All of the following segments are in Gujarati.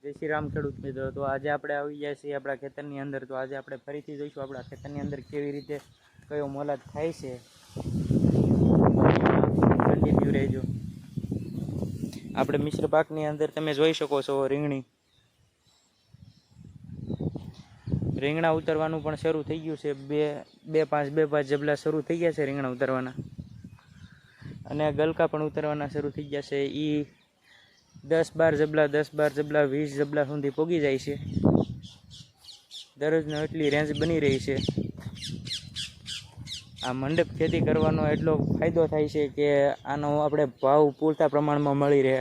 જય શ્રી રામ ખેડૂત મિત્રો। તો આજે આપણે આવી ગયા છીએ આપણા ખેતરની અંદર। તો આજે આપણે ફરીથી જોઈશું આપણા ખેતરની અંદર કેવી રીતે કયો મોલાદ થાય છે। કન્ટિન્યુ રહેજો। આપણે મિશ્ર પાકની અંદર તમે જોઈ શકો છો રીંગણા ઉતરવાનું પણ શરૂ થઈ ગયું છે। બે પાંચ જબલા શરૂ થઈ ગયા છે રીંગણા ઉતરવાના, અને ગલકા પણ ઉતરવાના શરૂ થઈ ગયા છે। એ 10-12 જબલા 20 જબલા સુધી પોગી જાય છે। દરરોજનો એટલી રેન્જ બની રહી છે। આ મંડપ ખેતી કરવાનો એટલો ફાયદો થાય છે કે આનો આપણે ભાવ પૂરતા પ્રમાણમાં મળી રહે।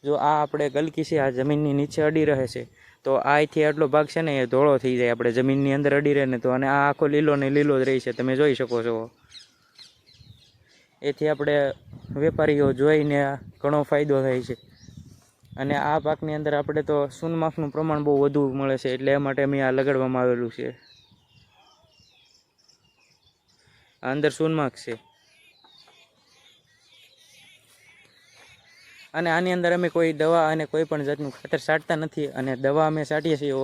જો આ આપણે ગલકી છે આ જમીનની નીચે અડી રહે છે, તો આથી આટલો ભાગ છે ને એ ધોળો થઈ જાય આપણે જમીનની અંદર અડી રહે ને, તો અને આ આખો લીલો ને લીલો જ રહી છે, તમે જોઈ શકો છો। એથી આપણે વેપારીઓ જોઈને ઘણો ફાયદો થાય છે। અને આ પાકની અંદર આપણે તો સૂનમાખનું પ્રમાણ બહુ વધુ મળે છે, એટલે એ માટે અમે આ લગાડવામાં આવેલું છે। આ અંદર સૂનમાખ છે, અને આની અંદર અમે કોઈ દવા અને કોઈ પણ જાતનું ખાતર છાંટતા નથી। અને દવા અમે છાંટીએ છીએ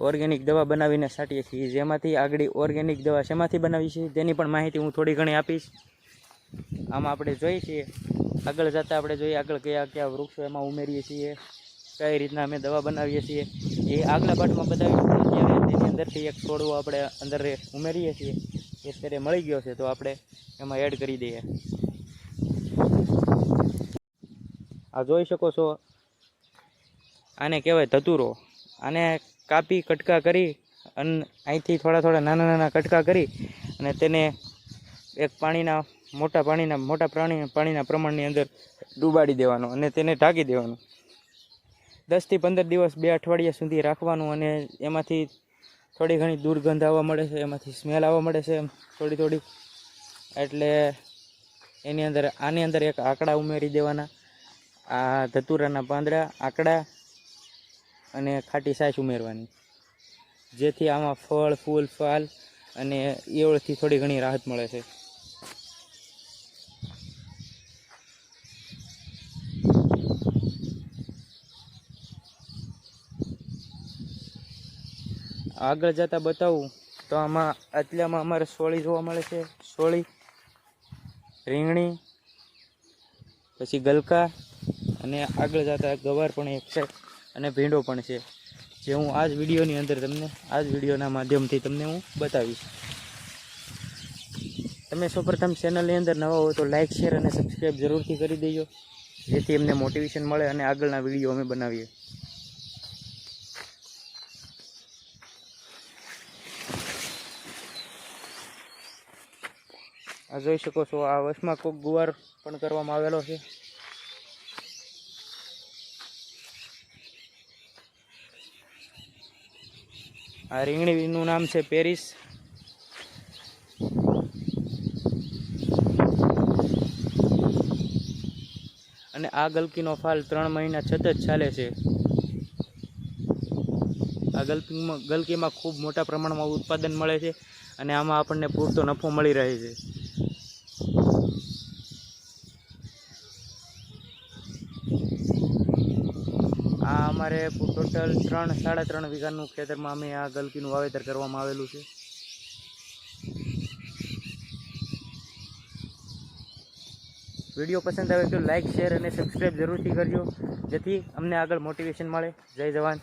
ઓર્ગેનિક દવા બનાવીને છાંટીએ છીએ। જેમાંથી આગળ ઓર્ગેનિક દવા શેમાંથી બનાવી છે તેની પણ માહિતી હું થોડી ઘણી આપીશ। આમાં આપણે જોઈએ છીએ આગળ જતાં આપણે જોઈએ આગળ કયા વૃક્ષો એમાં ઉમેરીએ છીએ, કઈ રીતના અમે દવા બનાવીએ છીએ એ આગલા પાઠમાં બતાવીશું। અત્યારે તેની અંદરથી એક છોડવો આપણે અંદર ઉમેરીએ છીએ, એ અત્યારે મળી ગયો છે, તો આપણે એમાં એડ કરી દઈએ। આ જોઈ શકો છો, આને કહેવાય ધતુરો। આને કાપી કટકા કરી અને અહીંથી થોડા નાના કટકા કરી અને તેને એક પાણીના પ્રમાણની અંદર ડૂબાડી દેવાનો અને તેને ઢાંકી દેવાનું। 10 થી 15 દિવસ 2 અઠવાડિયા સુધી રાખવાનું, અને એમાંથી થોડી ઘણી દુર્ગંધ આવવા મળે છે, એમાંથી સ્મેલ આવવા મળે છે થોડી। એટલે આની અંદર એક આકડા ઉમેરી દેવાના, આ ધતુરાના પાંદડા, આકડા અને ખાટી છાશ ઉમેરવાની, જેથી આમાં ફળ ફૂલ ફાલ અને ઈયળથી થોડી ઘણી રાહત મળે છે। આગળ જતાં બતાવું તો આટલામાં અમારે સોળી જોવા મળે છે, સોળી, રીંગણી, પછી ગલકા, અને આગળ જતાં ગવાર પણ એક છે, અને ભીંડો પણ છે, જે હું આ જ વિડીયોના માધ્યમથી તમને હું બતાવીશ। તમે સૌપ્રથમ ચેનલની અંદર નવા હો તો લાઇક, શેર અને સબસ્ક્રાઈબ જરૂરથી કરી દેજો, જેથી અમને મોટિવેશન મળે અને આગળના વિડીયો અમે બનાવીએ। આ જોઈ શકો છો, આ વશમાં કોક ગુવાર પણ કરવામાં આવેલો છે। આ રીંગણીનું નામ છે પેરિસ। અને આ ગલકીનો ફાલ 3 મહિના સતત ચાલે છે। આ ગલકીમાં ખૂબ મોટા પ્રમાણમાં ઉત્પાદન મળે છે, અને આમાં આપણને પૂરતો નફો મળી રહે છે। આ અમારે ટોટલ 3-3.5 વીઘાનું ખેતરમાં અમે આ ગલકીનું વાવેતર કરવામાં આવેલું છે। વિડીયો પસંદ આવે તો લાઇક, શેર અને સબસ્ક્રાઈબ જરૂરથી કરજો, જેથી અમને આગળ મોટિવેશન મળે। જય જવાન।